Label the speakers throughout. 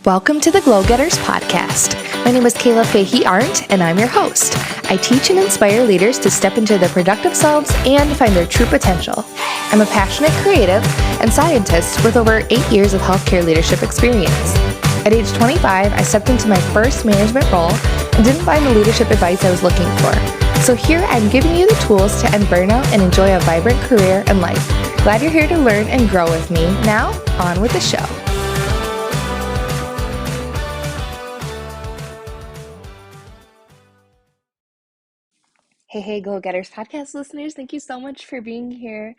Speaker 1: Welcome to the Glow Getters podcast. My name is Kayla Fahey-Ahrndt, and I'm your host. I teach and inspire leaders to step into their productive selves and find their true potential. I'm a passionate creative and scientist with over 8 years of healthcare leadership experience. At age 25, I stepped into my first management role and didn't find the leadership advice I was looking for. So here I'm giving you the tools to end burnout and enjoy a vibrant career and life. Glad you're here to learn and grow with me. Now, on with the show. Hey, Glow Getters podcast listeners. Thank you so much for being here.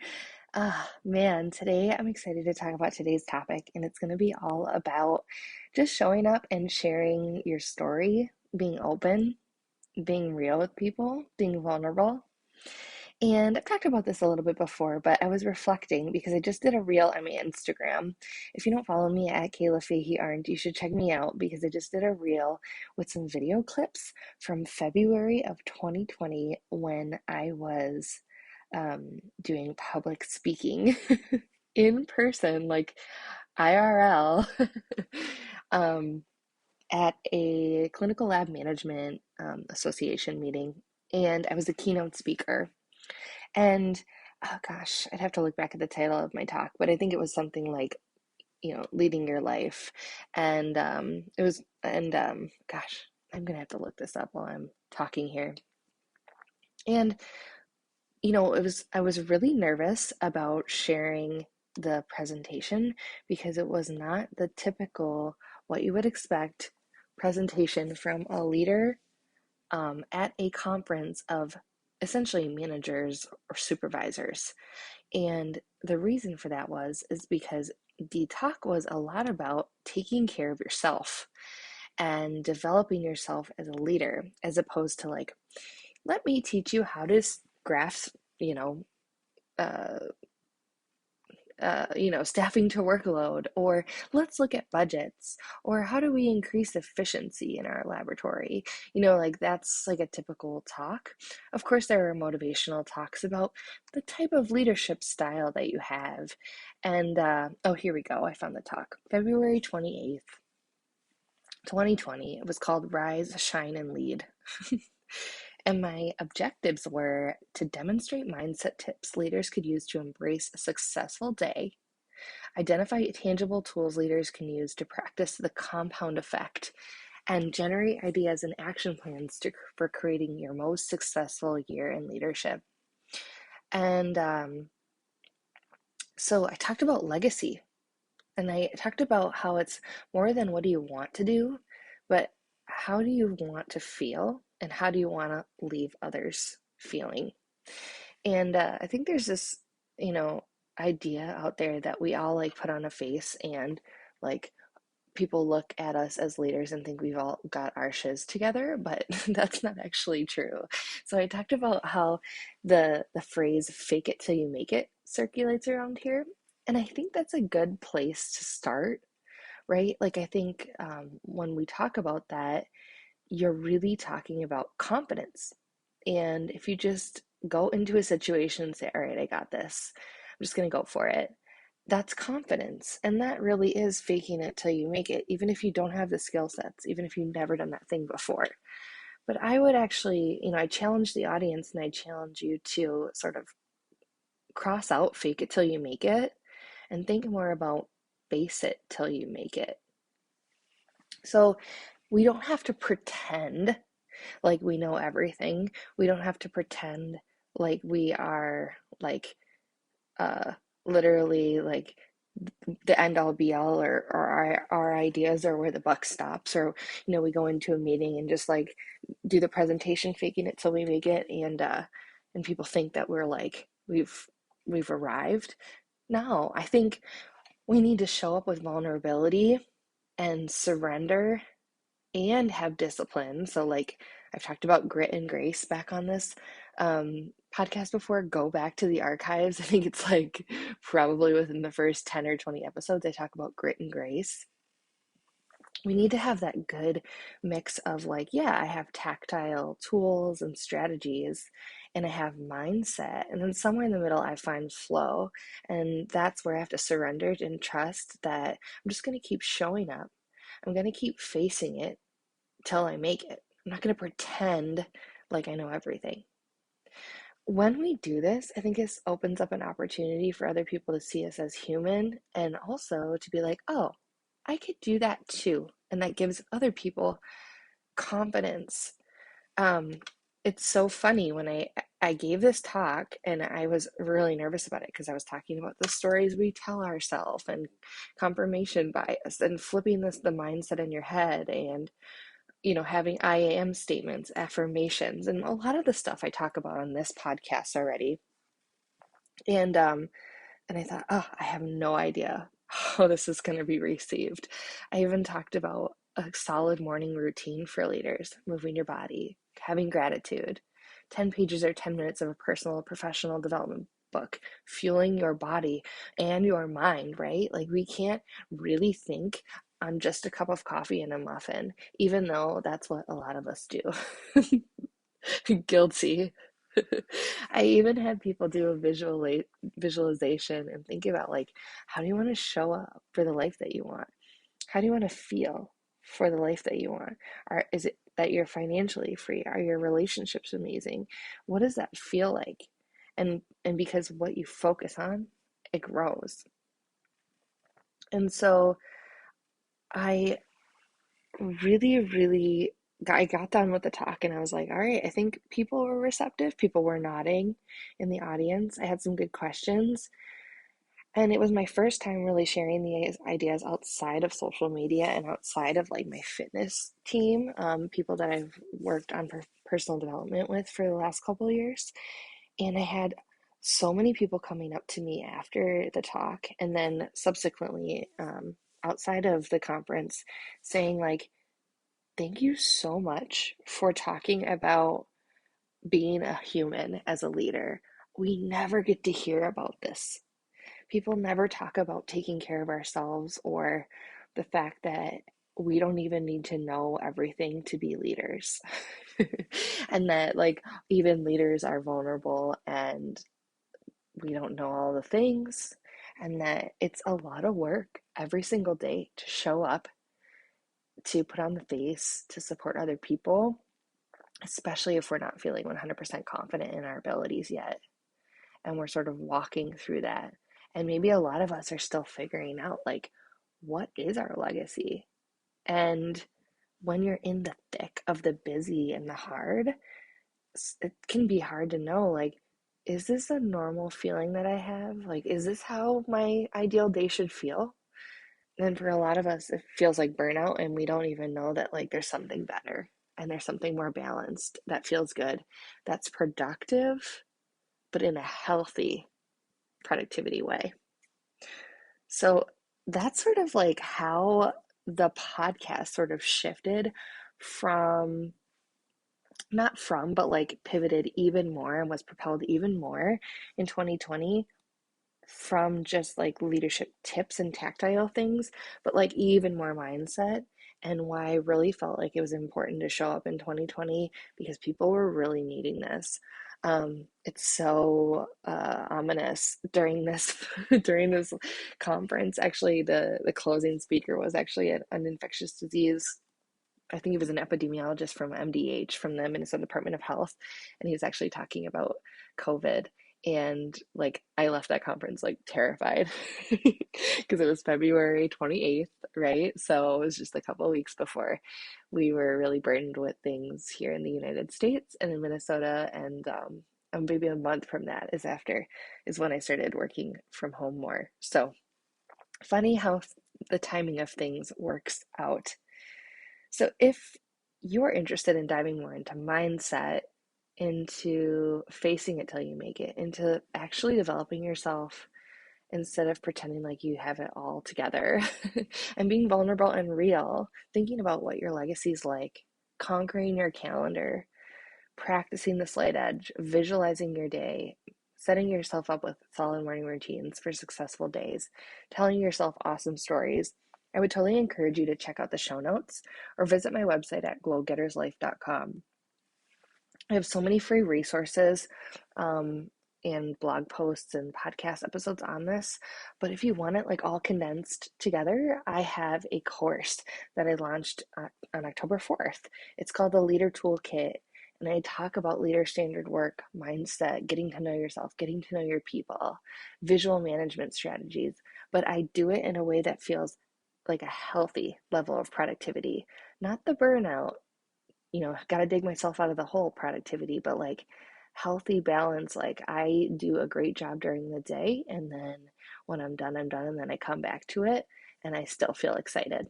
Speaker 1: Today I'm excited to talk about today's topic, and it's going to be all about just showing up and sharing your story, being open, being real with people, being vulnerable. And I've talked about this a little bit before, but I was reflecting because I just did a reel on my Instagram. If you don't follow me at Kayla Fahey-Ahrndt, you should check me out because I just did a reel with some video clips from February of 2020 when I was doing public speaking in person, like IRL, at a clinical lab management association meeting. And I was a keynote speaker. And oh gosh, I'd have to look back at the title of my talk, but I think it was something like, leading your life. And gosh, I'm gonna have to look this up while I'm talking here. And I was really nervous about sharing the presentation because it was not the typical what you would expect presentation from a leader at a conference of essentially managers or supervisors. And the reason for that is because the talk was a lot about taking care of yourself and developing yourself as a leader, as opposed to like, let me teach you how to graph, uh, staffing to workload, or let's look at budgets, or how do we increase efficiency in our laboratory? Like that's like a typical talk. Of course, there are motivational talks about the type of leadership style that you have. And here we go. I found the talk. February 28th, 2020. It was called Rise, Shine, and Lead. And my objectives were to demonstrate mindset tips leaders could use to embrace a successful day, identify tangible tools leaders can use to practice the compound effect, and generate ideas and action plans for creating your most successful year in leadership. And so I talked about legacy, and I talked about how it's more than what do you want to do, but how do you want to feel, and how do you want to leave others feeling? And I think there's this, idea out there that we all like put on a face, and like people look at us as leaders and think we've all got our shiz together, but that's not actually true. So I talked about how the phrase "fake it till you make it" circulates around here, and I think that's a good place to start, right? Like I think when we talk about that, you're really talking about confidence. And if you just go into a situation and say, all right, I got this, I'm just going to go for it, that's confidence. And that really is faking it till you make it, even if you don't have the skill sets, even if you've never done that thing before. But I would actually, I challenge the audience and I challenge you to sort of cross out fake it till you make it and think more about face it till you make it. So we don't have to pretend like we know everything. We don't have to pretend like we are like literally like the end all be all, or our ideas are where the buck stops, or we go into a meeting and just like do the presentation faking it till we make it, and people think that we're like we've arrived. No, I think we need to show up with vulnerability and surrender and have discipline. So like I've talked about grit and grace back on this podcast before. Go back to the archives. I think it's like probably within the first 10 or 20 episodes, I talk about grit and grace. We need to have that good mix of like, yeah, I have tactile tools and strategies, and I have mindset. And then somewhere in the middle, I find flow. And that's where I have to surrender and trust that I'm just going to keep showing up. I'm going to keep facing it till I make it. I'm not going to pretend like I know everything. When we do this, I think this opens up an opportunity for other people to see us as human and also to be like, oh, I could do that too. And that gives other people confidence. Um, it's so funny when I gave this talk and I was really nervous about it because I was talking about the stories we tell ourselves and confirmation bias and flipping the mindset in your head and having I am statements, affirmations, and a lot of the stuff I talk about on this podcast already. And I thought, oh, I have no idea how this is going to be received. I even talked about a solid morning routine for leaders, moving your body, having gratitude, 10 pages or 10 minutes of a personal professional development book, fueling your body and your mind, right? Like we can't really think on just a cup of coffee and a muffin, even though that's what a lot of us do. Guilty. I even had people do a visualization and think about like, how do you want to show up for the life that you want? How do you want to feel for the life that you want? Is it that you're financially free? Are your relationships amazing? What does that feel like? And because what you focus on, it grows. And so I really I got done with the talk and I was like, all right, I think people were receptive. People were nodding in the audience. I had some good questions. And it was my first time really sharing the ideas outside of social media and outside of like my fitness team, people that I've worked on personal development with for the last couple of years. And I had so many people coming up to me after the talk and then subsequently outside of the conference saying like, thank you so much for talking about being a human as a leader. We never get to hear about this. People never talk about taking care of ourselves or the fact that we don't even need to know everything to be leaders. And that, like, even leaders are vulnerable and we don't know all the things. And that it's a lot of work every single day to show up, to put on the face, to support other people, especially if we're not feeling 100% confident in our abilities yet. And we're sort of walking through that. And maybe a lot of us are still figuring out, like, what is our legacy? And when you're in the thick of the busy and the hard, it can be hard to know, like, is this a normal feeling that I have? Like, is this how my ideal day should feel? And for a lot of us, it feels like burnout, and we don't even know that, like, there's something better and there's something more balanced that feels good, that's productive, but in a healthy productivity way. So that's sort of like how the podcast sort of shifted from, not from, but like pivoted even more and was propelled even more in 2020 from just like leadership tips and tactile things, but like even more mindset. And why I really felt like it was important to show up in 2020 because people were really needing this. It's so ominous during this during this conference. Actually, the closing speaker was actually an infectious disease. I think he was an epidemiologist from MDH, from the Minnesota Department of Health, and he was actually talking about COVID. And like, I left that conference like terrified because it was February 28th, right? So it was just a couple of weeks before we were really burdened with things here in the United States and in Minnesota. And maybe a month from that is when I started working from home more. So funny how the timing of things works out. So if you're interested in diving more into mindset, into facing it till you make it, into actually developing yourself instead of pretending like you have it all together, and being vulnerable and real, thinking about what your legacy is like, conquering your calendar, practicing the slight edge, visualizing your day, setting yourself up with solid morning routines for successful days, telling yourself awesome stories, I would totally encourage you to check out the show notes or visit my website at glowgetterslife.com. I have so many free resources. and blog posts and podcast episodes on this. But if you want it like all condensed together, I have a course that I launched on October 4th. It's called the Leader Toolkit. And I talk about leader standard work, mindset, getting to know yourself, getting to know your people, visual management strategies. But I do it in a way that feels like a healthy level of productivity, not the burnout, got to dig myself out of the hole productivity, but like healthy balance. Like I do a great job during the day, and then when I'm done, I'm done, and then I come back to it and I still feel excited.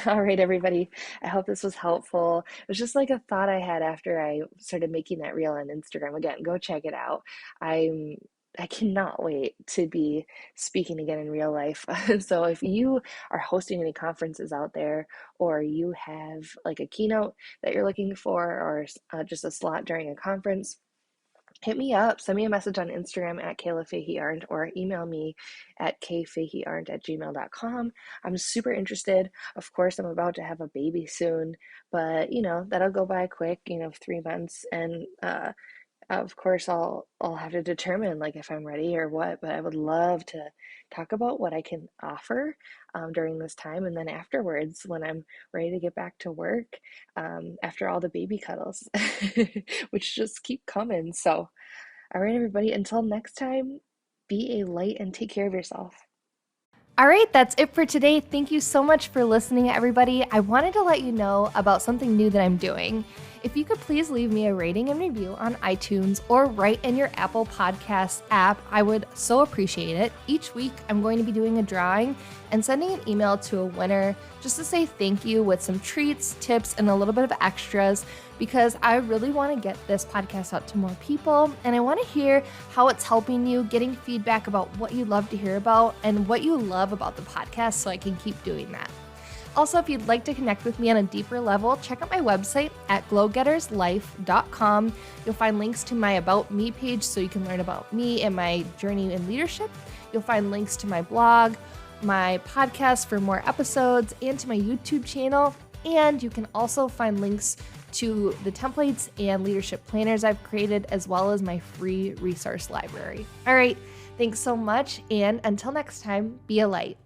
Speaker 1: All right, everybody. I hope this was helpful. It was just like a thought I had after I started making that reel on Instagram. Again, go check it out. I'm I cannot wait to be speaking again in real life. So if you are hosting any conferences out there, or you have like a keynote that you're looking for, or just a slot during a conference, hit me up. Send me a message on Instagram at Kayla Fahey-Ahrndt, or email me at kfahey-ahrndt@gmail.com. I'm super interested. Of course, I'm about to have a baby soon, but that'll go by quick, 3 months. And of course, I'll have to determine like if I'm ready or what, but I would love to talk about what I can offer during this time, and then afterwards when I'm ready to get back to work, after all the baby cuddles, which just keep coming. So, all right, everybody, until next time, be a light and take care of yourself.
Speaker 2: All right, that's it for today. Thank you so much for listening, everybody. I wanted to let you know about something new that I'm doing. If you could please leave me a rating and review on iTunes or write in your Apple Podcasts app, I would so appreciate it. Each week, I'm going to be doing a drawing and sending an email to a winner just to say thank you with some treats, tips, and a little bit of extras, because I really want to get this podcast out to more people, and I want to hear how it's helping you, getting feedback about what you love to hear about and what you love about the podcast so I can keep doing that. Also, if you'd like to connect with me on a deeper level, check out my website at glowgetterslife.com. You'll find links to my About Me page so you can learn about me and my journey in leadership. You'll find links to my blog, my podcast for more episodes, and to my YouTube channel. And you can also find links to the templates and leadership planners I've created, as well as my free resource library. All right, thanks so much. And until next time, be a light.